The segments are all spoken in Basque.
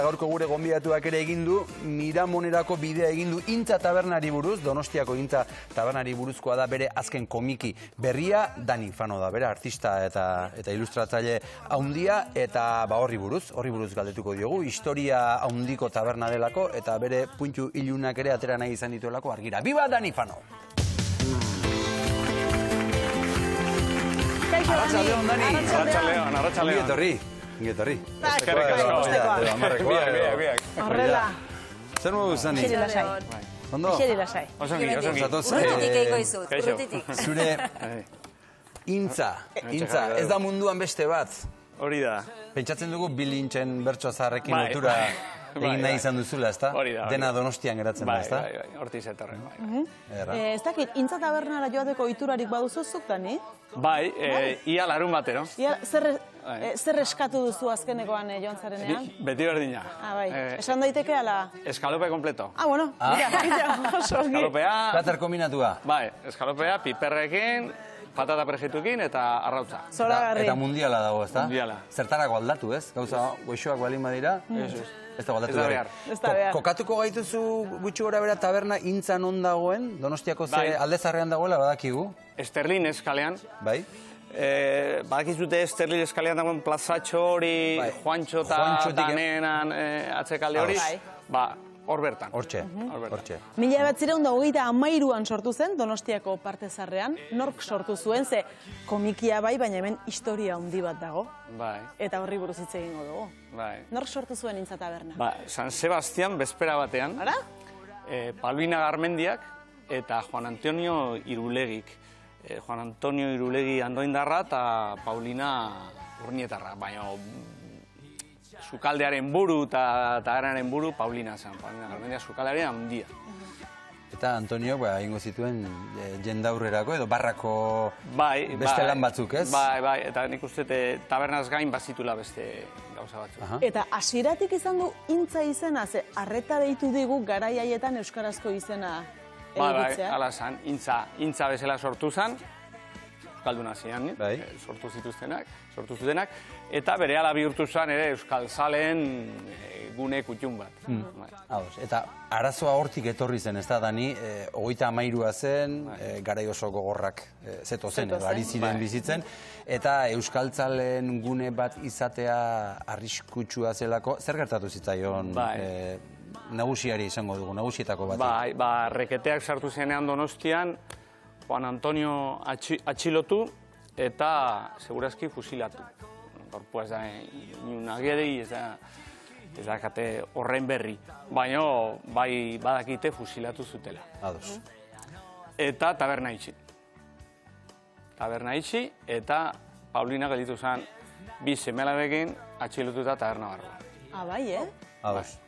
Gaurko gure gonbidatuak ere egin du, Miramonerako bidea egin du Intza tabernari buruz, Donostiako Intza tabernari buruzkoa da bere azken komiki berria, Dani Fano da, bere artista eta ilustratzaile haundia, eta horri buruz galdetuko diogu, historia haundiko taberna delako, eta bere puntu ilunak ere atera nahi izan dituelako argira. Biba Dani Fano! Arratxaldeon, Dani! Arratxaldeon! Ingetorri. Eskerrik asko. Biak. Horrela. Zer modu zani? Iseri lasai. Ondo? Iseri lasai. Osongi. Urrutitik eiko izut, urrutitik. Zure Intza, ez da munduan beste bat. Hori da. Pentsatzen dugu bilintzen bertso zaharrekin lotura egin nahi izan duzula, ezta? Hori da. Dena Donostian geratzen da, ezta? Bai, hortiz etorren. Ez dakit, Intza tabernara joateko iturarik baduzu zuk, Dani? Bai, ia larun batero. Zer eskatu duzu azkenekoan joan zarenean? Beti berdina. Bai, esan daiteke ala? Eskalope kompleto. Bueno, mira, oso ongi. Eskalopea... Plater kombinatua. Bai, eskalopea, piperrekin, patata prejitukin eta arrautza. Zoragarri. Eta mundiala dago, ezta? Mundiala. Zertarako aldatu, ez? Gauza goxoak balin badira. Ez da aldatu behar. Kokatuko gaituzu gutxi gora bera taberna Intza non dagoen? Donostiako ze aldezarrean dagoela badakigu? Esterlin eskalean. Bai. Badakizute Esterlin eskalean dagoen plazatxo hori, Juantxo eta Danenan atzekalde hori. Hor bertan. Hortxe. 1923an sortu zen Donostiako parte zaharrean. Nork sortu zuen, ze komikia bai, baina hemen historia handi bat dago. Bai. Eta horri buruz hitz egingo dugu. Bai. Nork sortu zuen Intza taberna? San Sebastian, bezpera batean. Ara? Palbina Garmendiak eta Juan Antonio Irulegik. Juan Antonio Irulegi Andoindarra eta Paulina Urnietarra. Baina sukaldearen buru eta taberaren buru Paulina zen. Paulina Garmendia sukaldearen handia. Eta Antonio egingo zituen jendaurrerako edo barrako beste lan batzuk, ez? Bai, eta nik uste tabernaz gain bazitula beste gauza batzuk. Eta hasieratik izan du Intza izena, ze arreta deitu digu garai haietan euskarazko izena edukitzea. Bai, ala zan, Intza bezala sortu zen, euskalduna zian, sortu zutenak, eta bere ala bihurtu zen ere euskaltzaleen gune kutxun bat. Eta arazoa hortik etorri zen, ez da, Dani, 33a zen, garai oso gogorrak zeto zen, ari ziren bizitzen, eta euskaltzaleen gune bat izatea arriskutsua zelako, zer gertatu zitzaion nagusiari izango dugu, nagusietako bat? Reketeak sartu zenean Donostian, Juan Antonio atxilotu eta segurazki fusilatu. Gorpua ez da inunagedei, ez da kate horren berri. Baina bai badakite fusilatu zutela. Ados. Eta taberna itxi. Taberna itxi eta Paulina gelditu zen bi seme-alabekin atxilotu eta taberna barruan. Bai, Ados.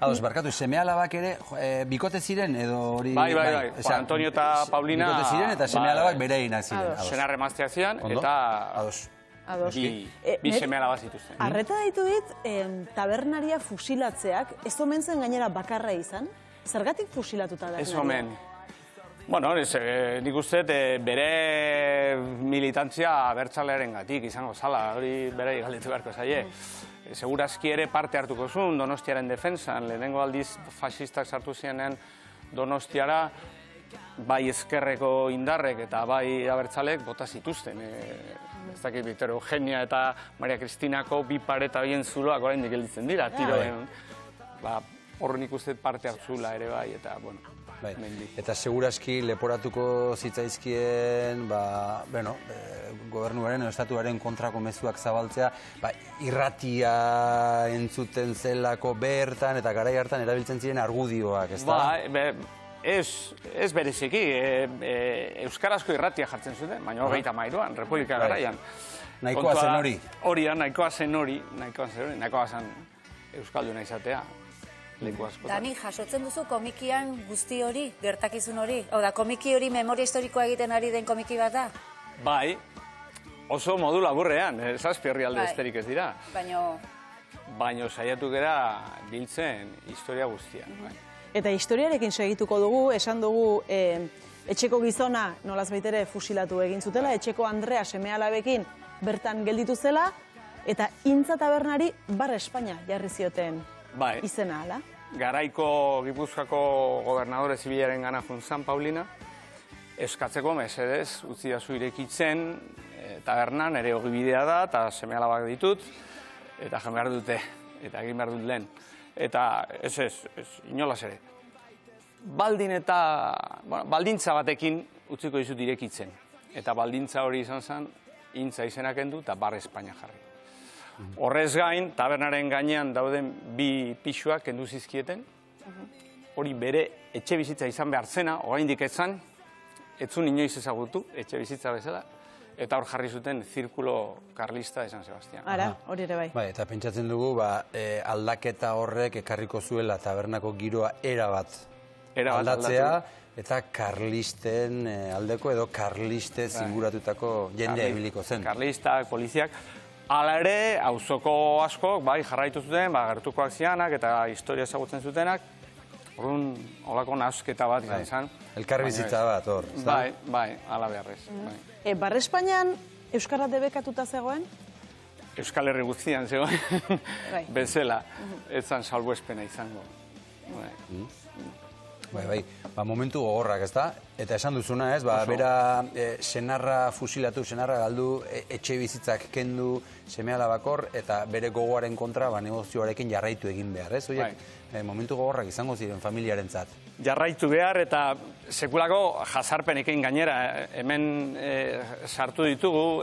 Ados, barkatu, seme-alabak ere bikote ziren edo hori... Bai. Juan Antonio eta Paulina... Bikote ziren eta seme-alabak bereinak ziren. Senarre emazteak ziren eta... Bi seme-alaba zituzten. Arreta ditu dit, tabernaria fusilatzeak, ez omen zen gainera bakarra izan? Zergatik fusilatu tabernaria? Ez omen. Bueno, nik uste bere militantzia abertzalearen gatik izango zala, hori bere galdetu beharko zaie. Segurazki ere parte hartuko zuen Donostiaren defensan, lehenengo aldiz fasistak sartu zienen Donostiara, bai ezkerreko indarrek eta bai abertzalek bota zituzten. Ez dakit, Victor Eugenia eta Maria Cristinako bi pareta bien zuloak oraindik gelditzen dira, tiroen. Hor nik uste parte hartzula ere bai, eta, bueno, eta segurazki leporatuko zitzaizkien, gobernuaren, estatuaren kontrako mezuak zabaltzea, irratia entzuten zelako bertan eta garai hartan erabiltzen ziren argudioak, ez da? Ez bereziki, euskarazko irratia jartzen zuten, baina 33an, Republika garaian. Nahikoa zen hori? Nahikoa zen hori, nahikoa zen euskalduna izatea. Dani, jasotzen duzu komikian guzti hori, gertakizun hori? Oda, komiki hori memoria historikoa egiten ari den komiki bat da? Bai, oso modu laburrean, zazpi herrialde esterik ez dira. Baina saiatu gera biltzen historia guztia. Eta historiarekin segituko dugu, esan dugu etxeko gizona nolaz baitere fusilatu egin zutela, etxeko Andrea seme-alabekin bertan gelditu zela, Eta Intza tabernari Bar Espainia jarri zioten Bai. izena, ala? Garaiko Gipuzkoako gobernadore zibilaren gana juntzan, Paulina, eskatzeko mesedez, utzi dazu irekitzen, tabernan ere ogibidea da, eta seme alabak ditut, eta jan behar dute, eta egin behar dut lehen. Eta ez, inolaz ere. Baldintza batekin utziko dizut irekitzen. Eta baldintza hori izan zen, Intza izena kendu eta Bar Espainia jarri. Horrez gain, tabernaren gainean dauden bi pixuak kendu zizkieten. Hori bere etxe bizitza izan behar zena, oraindik etzan, etzun inoiz ezagutu, etxe bizitza bezala, eta hor jarri zuten zirkulo karlista de San Sebastián. Ara, hori ere bai. Bai, eta pentsatzen dugu, aldaketa horrek ekarriko zuela tabernako giroa erabat aldatzea, eta karlisten aldeko edo karliste zinguratutako jendea ibiliko zen. Karlistak, poliziak. Hala ere, auzoko askok, bai, jarraitu zuten, gertukoak zianak eta historia ezagutzen zutenak, orduan, holako nahasketa bat izan zen. Elkarbizitza bat, hor. Bai, hala beharrez. Bar Espainian euskara debekatuta zegoen? Euskal Herri guztian zegoen, bezala, ez zan salbuespena izango. Bai, momentu gogorrak, ez da? Eta esan duzuna, ez? Bera senarra fusilatu, senarra galdu, etxe bizitzak kendu, seme alabakor, eta bere gogoaren kontra negozioarekin jarraitu egin behar, ez? Oiek, momentu gogorrak izango ziren familiarentzat. Jarraitu behar eta sekulako jazarpenekin gainera, hemen sartu ditugu,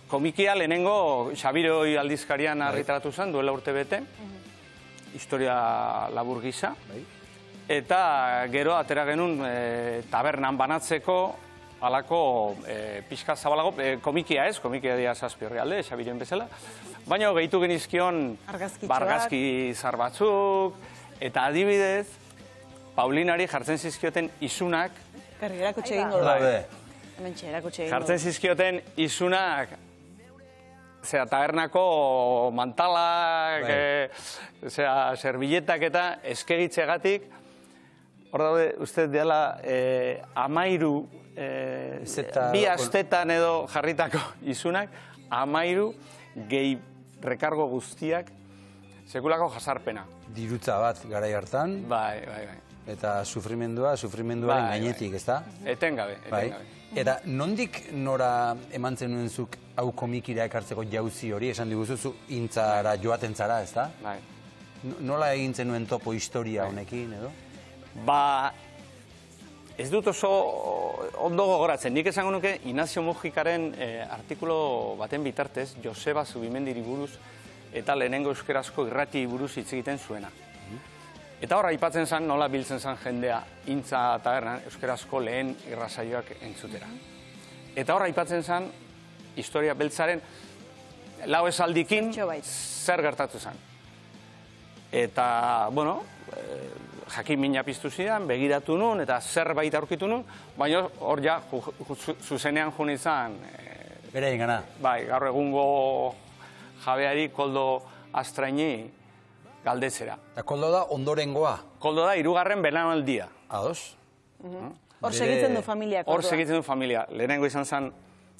komikia lehenengo Xabiroi aldizkarian argitaratu zen, duela urte bete, historia labur gisa, eta gero atera genuen tabernan banatzeko alako pixka zabalago, komikia ez, komikia dia zazpi horri alde, Xabiroen bezala, baina gehitu genizkion bargazki zar batzuk, eta adibidez, Paulinari jartzen zizkioten isunak, erakutsi egingo da. Hementxe, erakutsi egingo da. Jartzen zizkioten isunak, tabernako mantalak, serbiletak eta eskegitzegatik, hor daude, uste dela, 13 bi astetan edo jarritako isunak, 13 gehi rekargo guztiak, sekulako jazarpena. Dirutza bat garai hartan. Bai. Eta sufrimenduaren gainetik, ez da? Etengabe. Eta nondik nora eman zenuen zuk hau komikira ekartzeko jauzi hori, esan diguzu Intzara joaten zara, ez da? Bai. Nola egin zenuen topo historia honekin, edo? Ez dut oso ondo gogoratzen. Nik esango nuke Inazio Mujikaren artikulo baten bitartez, Joseba Zubimendiri buruz eta lehenengo euskerazko irrati buruz hitz egiten zuena. Eta hor aipatzen zen nola biltzen zen jendea Intza tabernan euskerazko lehen irrasaioak entzutera. Eta hor aipatzen zen historia beltzaren lau esaldikin zer gertatu zen. Eta, bueno, jakin mina piztu zidan, begiratu nun eta zerbait aurkitu nun, baina hor ja zuzenean jun izan. Bera ingana. Bai, gaur egungo jabeari Koldo Astraini galdetzera. Eta Koldo da ondorengoa? Koldo da 3. belaunaldia. Ados? Hor segitzen du familia. Hor segitzen du familia. Lehenengo izan zen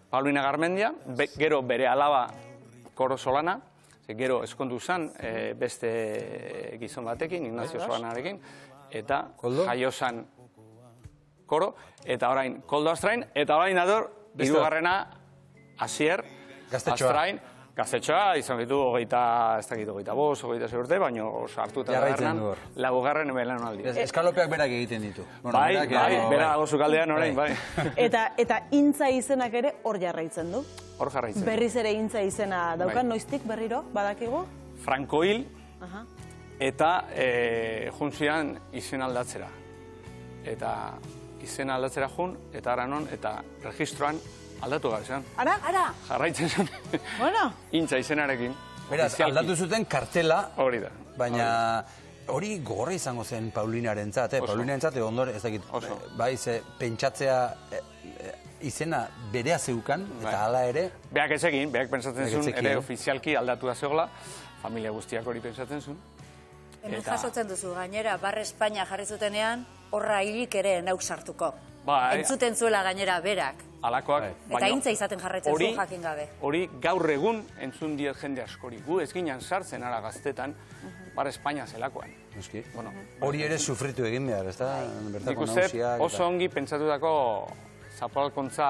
Paulina Garmendia, gero bere alaba Koro Solana, gero eskondu zen beste gizon batekin, Ignacio Solanarekin, eta jaio zen Koro, eta orain Koldo Astrain, eta orain ador, 3. Asier Astrain, gaztetxoa, izan ditu 25, 26 urte, baina sartuta jarraitzen du hor. 4. belaunaldi. Eskalopeak berak egiten ditu. Bai, bera dago sukaldean orain, bai. Eta Intza izenak ere hor jarraitzen du. Hor jarraitzen. Berriz ere Intza izena daukan, noiztik berriro, badakigu? Franko hil, eta juntzian izen aldatzera. Eta izen aldatzera jun, eta aranon, eta registroan aldatu gabe zen. Ara? Jarraitzen zen. Bueno. Intza izenarekin. Beraz, aldatu zuten kartela. Hori da. Baina hori gogorra izango zen Paulinarentzat, Paulinarentzat ondore, ez dakit, bai, pentsatzea izena berea zeukan, eta hala ere... Beak ez egin, beak pentsatzen zuen, ere ofizialki aldatu da zegoela, familia guztiak hori pentsatzen zuen. Hemen jasotzen duzu, gainera, Bar Espainia jarri zutenean, horra hilik ere nauk sartuko. Entzuten zuela gainera berak. alakoak. Eta intza izaten jarraitzen zu jakin gabe. Hori gaur egun entzun diet jende askori. Gu ez ginen sartzen ara gaztetan, bar Espainia zelakoan. Hori ere sufritu egin behar, ez da? Nik uste oso ongi pentsatutako zapalkuntza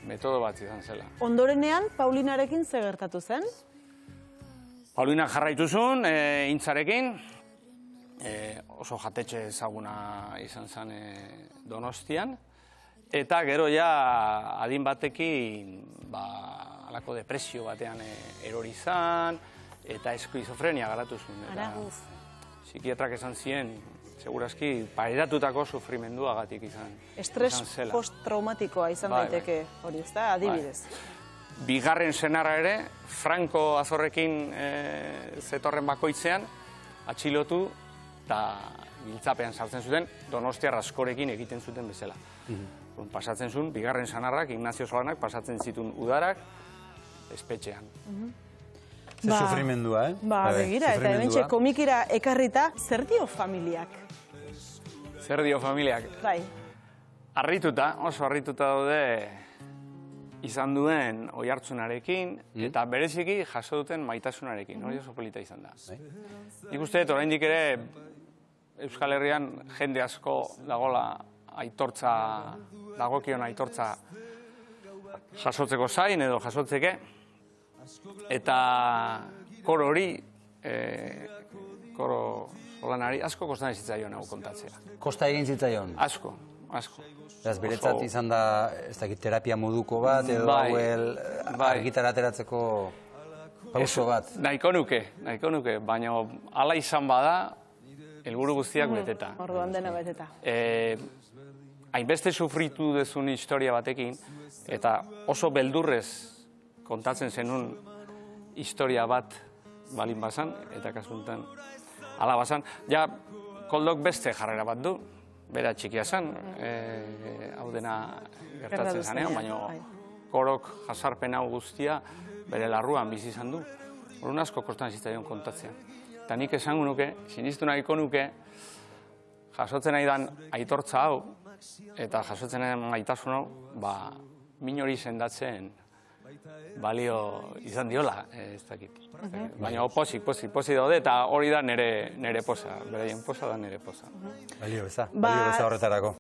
metodo bat izan zela. Ondorenean, Paulinarekin ze gertatu zen? Paulina jarraitu zuen, intzarekin, oso jatetxe ezaguna izan zen Donostian, eta gero ja adin batekin halako depresio batean erori zan, eta eskizofrenia garatu zuen. Psikiatrak esan zien, segurazki, pareratutako sufrimenduagatik izan zela. Estres post-traumatikoa izan daiteke hori, ez da, adibidez. Bigarren senarra ere, Franco Azorrekin zetorren bakoitzean, atxilotu eta giltzapean sartzen zuten, Donostiar askorekin egiten zuten bezala. Pasatzen zuen, bigarren senarrak, Ignacio Solanak, pasatzen zituen udarak, espetxean. Ze sufrimendua, Begira, eta hementxe komikira ekarrita, zer dio familiak? Zer dio familiak? Bai. Harrituta, oso harrituta daude izan duen oihartzunarekin, eta bereziki jaso duten maitasunarekin, hori oso polita izan da. Nik uste dut, oraindik ere, Euskal Herrian jende asko dagola dagokion aitortza jasotzeko zain edo jasotzeke, eta koro hori, koro solanari, asko kostan zitzaion hau kontatzea. Kosta egin zitzaion? Asko. Beraz, beretzat izan da, ez dakit, terapia moduko bat, edo argitara ateratzeko pauso bat? Nahiko nuke, baina hala izan bada, helburu guztiak beteta. Orduan dena beteta. Hainbeste sufritu dezun historia batekin, eta oso beldurrez kontatzen zenun historia bat balin bazan, eta kasuntan hala bazan. Ja, Koldok beste jarrera bat du, bera txikia zen, hau dena gertatzen zanean, baina Korok jasarpen hau guztia bere larruan bizi izan du. Horun asko kostan zitzaion kontatzea. Eta nik esango nuke, sinistu nahiko nuke, jasotzen nahi dan aitortza hau, eta jasotzen nahi dan maitasun hau, min hori sendatzen balio izan diola, ez dakit. Baina pozik daude, eta hori da nire posa, beraien posa da nire posa. Balio beza horretarako.